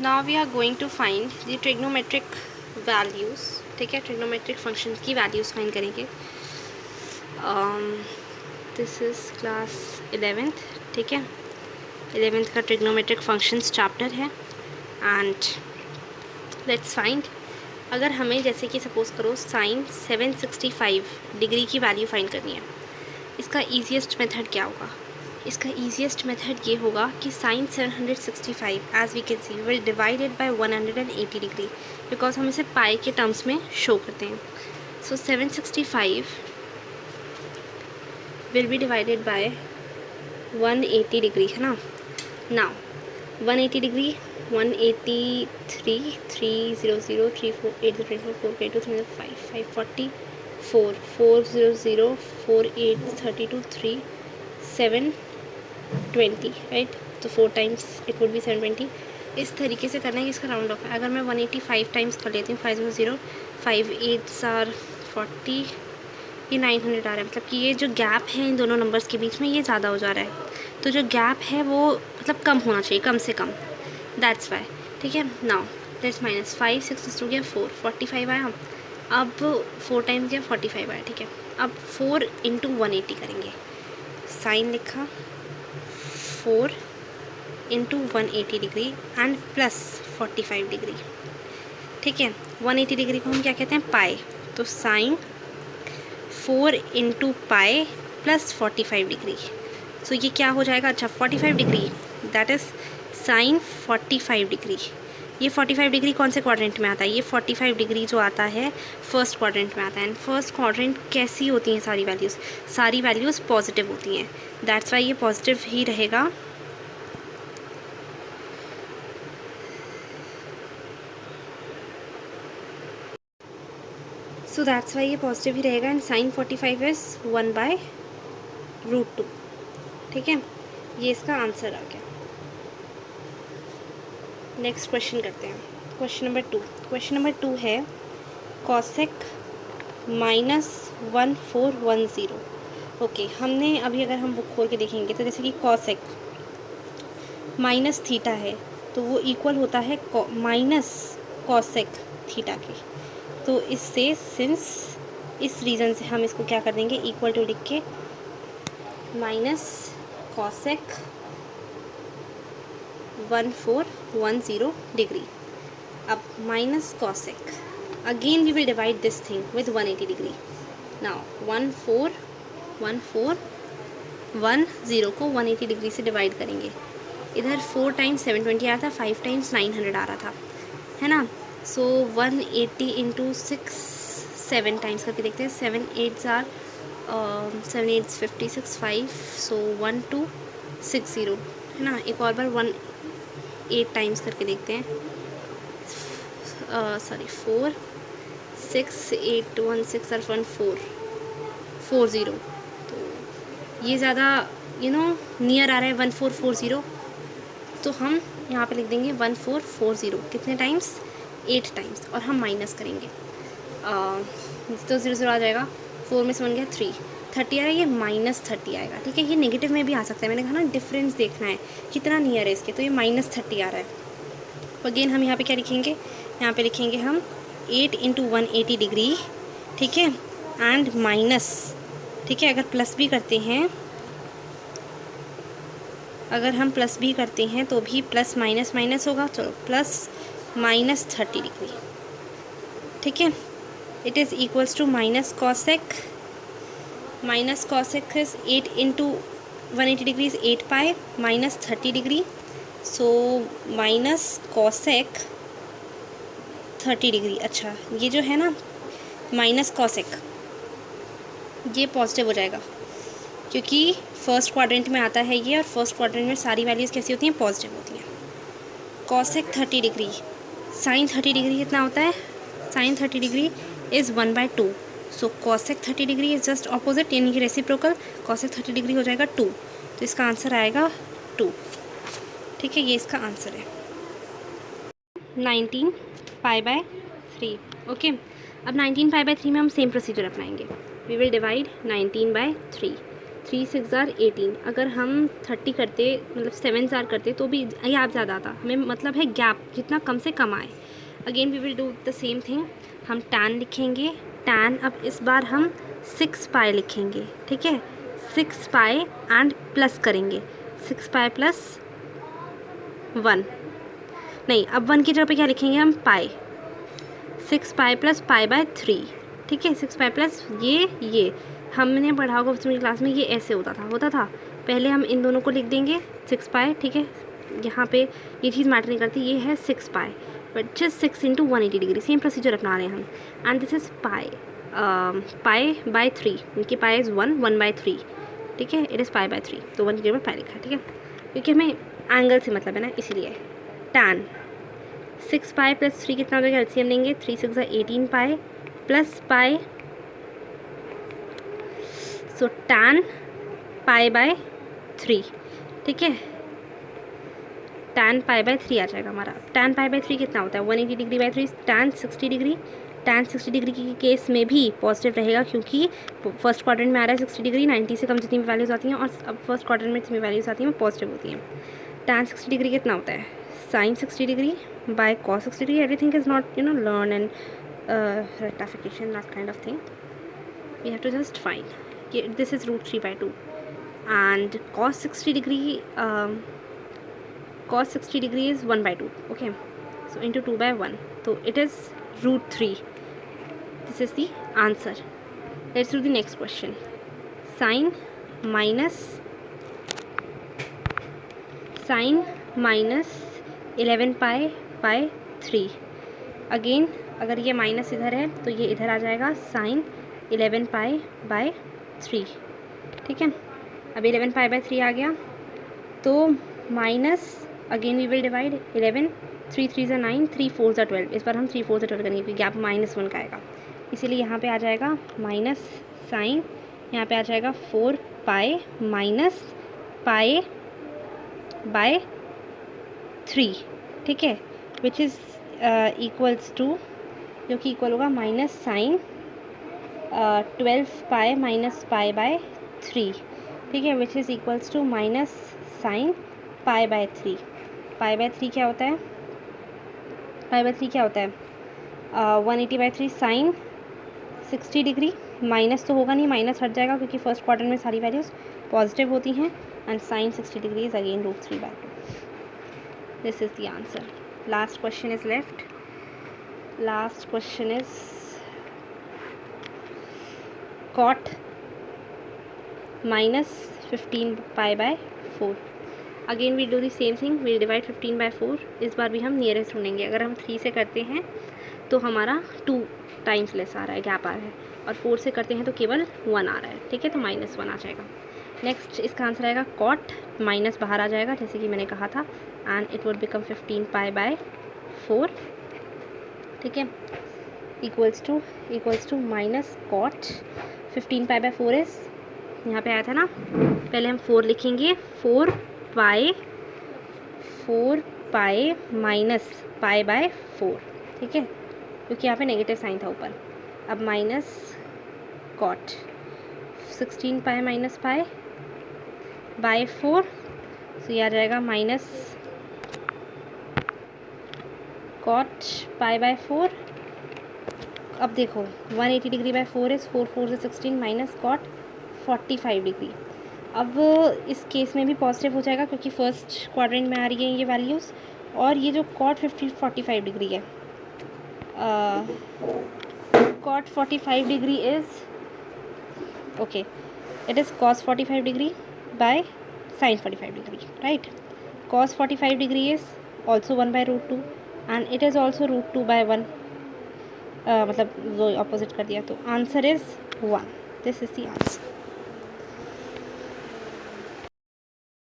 Now we are going to find the trigonometric values. ठीक है, trigonometric function की values find करेंगे। This is class 11th। ठीक है, 11th का ट्रिग्नोमेट्रिक फंक्शंस चैप्टर है। एंड लेट्स फाइंड, अगर हमें जैसे कि सपोज़ करो साइन 765 डिग्री की वैल्यू फाइंड करनी है, इसका ईजीएस्ट मेथड क्या होगा? इसका ईजीएस्ट मेथड ये होगा कि sine 765 as we can see will divided by 180 degree, because हम इसे पाई के टर्म्स में शो करते हैं। So 765 will be divided by 180 degree, है ना। Now 180 degree 183 300 34 8 4 2 3 5 540 4 400 48 32 3 7 20, right. तो 4 टाइम्स इट वुड बी 720। इस तरीके से करना है कि इसका राउंड ऑफ है। अगर मैं 185 टाइम्स कर लेती हूँ, 500 5 8s आर 40, ये 900 आ रहा है। मतलब कि ये जो गैप है इन दोनों नंबर्स के बीच में, ये ज़्यादा हो जा रहा है। तो जो गैप है वो मतलब कम होना चाहिए, कम से कम, दैट्स वाई। ठीक है, नाउ लेट्स माइनस 5 6 टू गया 4 45 आया। अब 4 टाइम्स गया 45 आया। ठीक है, अब 4 इंटू 180 करेंगे। साइन लिखा 4 into 180 degree and plus 45 degree. ठीक है, 180 डिग्री को हम क्या कहते हैं? पाई। तो sine 4 into pi plus 45 degree. So ये क्या हो जाएगा? अच्छा, 45 degree that is sine 45 degree. ये 45 डिग्री कौन से क्वाड्रेंट में आता है? ये 45 डिग्री जो आता है फर्स्ट क्वाड्रेंट में आता है। एंड फर्स्ट क्वाड्रेंट कैसी होती हैं? सारी वैल्यूज़ पॉजिटिव होती हैं। दैट्स वाई ये पॉजिटिव ही रहेगा। सो दैट्स वाई ये पॉजिटिव ही रहेगा। And sine 45 is 1/√2। ठीक है, ये इसका आंसर आ गया। नेक्स्ट क्वेश्चन करते हैं, क्वेश्चन नंबर 2। क्वेश्चन नंबर 2 है कॉसेक -1410। ओके, हमने अभी अगर हम बुक खोल के देखेंगे तो जैसे कि कॉसेक माइनस थीटा है, तो वो इक्वल होता है माइनस कॉसेक थीटा के। तो इससे सिंस इस रीज़न से हम इसको क्या कर देंगे? इक्वल टू लिख के माइनस कॉसेक 1410 डिग्री। अब minus cosec, again we will divide this thing with 180 degree. Now 1410 को 180 डिग्री से डिवाइड करेंगे। इधर 4 टाइम्स 720 आ रहा था, 5 टाइम्स 900 आ रहा था, है ना। सो 180 इंटू 6 7 टाइम्स करके देखते हैं। 7 8s आर 7 8s 56 5, सो 1260, है ना। एक और बार 1 8 टाइम्स करके देखते हैं। सॉरी 4 6 8 1 6 और 1 4 40। तो ये ज़्यादा नियर आ रहा है 1440। तो हम यहाँ पे लिख देंगे 1440 कितने टाइम्स? 8 टाइम्स। और हम माइनस करेंगे तो 0 आ जाएगा। 4 में से 1 गया 3 30 आ रहा है, ये -30 आएगा। ठीक है, ये नेगेटिव में भी आ सकता है। मैंने कहा ना डिफरेंस देखना है कितना नियर है इसके, तो ये -30 आ रहा है। अगेन हम यहाँ पे क्या लिखेंगे? यहाँ पे लिखेंगे हम 8 इंटू 180 डिग्री। ठीक है, एंड माइनस, ठीक है, अगर प्लस भी करते हैं, अगर हम प्लस भी करते हैं तो भी प्लस माइनस माइनस होगा। चलो प्लस -30 डिग्री। ठीक है, it is equals to minus cosec is 8 into 180 degree is 8 pi -30 degree. So minus cosec 30 degree. अच्छा, ये जो है ना माइनस कॉसेक, ये पॉजिटिव हो जाएगा क्योंकि फर्स्ट क्वाड्रेंट में आता है ये, और फर्स्ट क्वाड्रेंट में सारी वैल्यूज़ कैसी होती हैं? पॉजिटिव होती हैं। कॉसेक 30 डिग्री साइन 30 डिग्री कितना होता है? Sine 30 degree is 1/2। So cosec 30 degree is just opposite, यानी कि रेसिप्रोकल। कॉसेक 30 डिग्री हो जाएगा 2, तो इसका आंसर आएगा 2। ठीक है, ये इसका आंसर है 19 पाई/3। ओके, अब 19 पाई/3 में हम सेम प्रोसीजर अपनाएंगे। We will divide 19/3। 3 6 जार 18। अगर हम 30 करते, मतलब 7 जार करते तो भी गैप ज़्यादा आता। हमें मतलब है गैप जितना कम से कम आए। Again we will do the same thing. हम tan लिखेंगे। tan अब इस बार हम 6 पाई लिखेंगे, ठीक है। 6 पाई एंड प्लस करेंगे, 6 पाई प्लस 1, नहीं, अब 1 की जगह पे क्या लिखेंगे हम, पाई। 6 पाई प्लस पाई बाय 3, ठीक है। 6 पाई प्लस ये हमने पढ़ा होगा पिछली क्लास में, ये ऐसे होता था। पहले हम इन दोनों को लिख देंगे 6 पाई, ठीक है। यहाँ पे ये चीज़ मैटर नहीं करती, ये है 6 pi, but just 6 into 180 degree, same procedure अपना रहे हैं हम। And this is pi, pi by 3, क्योंकि पाई इज़ 1 बाय 3, ठीक है। इट इज़ पाई बाय 3, तो 1 की जगह पाई लिखा है, ठीक है, क्योंकि हमें एंगल से मतलब है ना, इसीलिए। tan 6 पाई प्लस 3 कितना हो जाएगा, एलसीएम लेंगे, 3 6 18 pi plus pi, so tan pi by 3, ठीक है। tan पाई बाय 3 आ जाएगा हमारा। tan पाई बाय 3 कितना होता है, 180 degree by 3, tan 60 degree. tan 60 degree की केस में भी पॉजिटिव रहेगा, क्योंकि फर्स्ट क्वाड्रेंट में आ रहा है 60 डिग्री, 90 से कम जितनी भी वैल्यूज़ आती हैं, और अब फर्स्ट क्वाड्रेंट में जितनी वैल्यूज़ आती हैं वो पॉजिटिव होती हैं। tan 60 डिग्री कितना होता है, sin 60 degree by cos 60 degree. Everything is not learn and rectification, that kind of thing. We have to just find. This is root 3 by 2, and cos 60 degree is 1 by 2, okay, so into 2 by 1, so it is root 3. This is the answer. Let's do the next question. Sine minus 11 pi by 3. Again अगर ये minus इधर है तो ये इधर आ जाएगा, sign 11 pi by 3, ठीक है। अब 11 पाई बाय 3 आ गया, तो minus, again we will divide 11, 3 3 ज़ा 9, 3 4 ज़ा 12। इस बार हम 3 4 ज़ा 12 करेंगे, क्योंकि गैप -1 का आएगा, इसीलिए यहाँ पे आ जाएगा माइनस साइन, यहाँ पे आ जाएगा 4 पाई माइनस पाई बाय 3, ठीक है, विच इज़ इक्वल्स टू, जो कि इक्वल होगा minus sine 12 pi minus pi by 3, ठीक है, which is equals to minus sine pi by 3। Pi by 3 क्या होता है, पाई बाय 3 क्या होता है, 180 बाय 3 साइन 60 डिग्री, माइनस तो होगा नहीं, माइनस हट जाएगा क्योंकि फर्स्ट क्वार्टर में सारी वैल्यूज़ पॉजिटिव होती हैं, and sine 60 degree is again root 3 by 2. This is the answer. Last question is left. Last question is cot minus 15 pi by 4. Again we do the same thing. We'll divide 15 by 4. इस बार भी हम nearest ढूंढेंगे। अगर हम 3 से करते हैं तो हमारा 2 टाइम्स लेस आ रहा है, गैप आ रहा है, और 4 से करते हैं तो केवल 1 आ रहा है, ठीक है, तो -1 आ जाएगा। नेक्स्ट इसका आंसर आएगा कॉट, माइनस बाहर आ जाएगा जैसे कि मैंने कहा था, and it would become 15 pi by 4, ठीक है, equals to minus cot 15 pi by 4 is, यहाँ पे आया था ना, पहले हम 4 लिखेंगे, 4 पाई माइनस पाई बाय 4, ठीक है, क्योंकि यहाँ पे नेगेटिव साइन था ऊपर। अब minus cot 16 pi minus pi by 4, तो ये आ जाएगा माइनस कॉट पाई बाय 4। अब देखो 180 डिग्री बाय 4 इज 4 4 से 16 माइनस कॉट 45 डिग्री। अब इस केस में भी पॉजिटिव हो जाएगा क्योंकि फर्स्ट क्वाड्रेंट में आ रही है ये वैल्यूज़, और ये जो कॉट 45 डिग्री है, cot 45 degree is okay, it is cos 45 degree by sine 45 degree, right. Cos 45 degree is also 1 by root 2, and it is also root 2 by 1, मतलब वो ऑपोजिट कर दिया, तो answer is 1. This is the answer.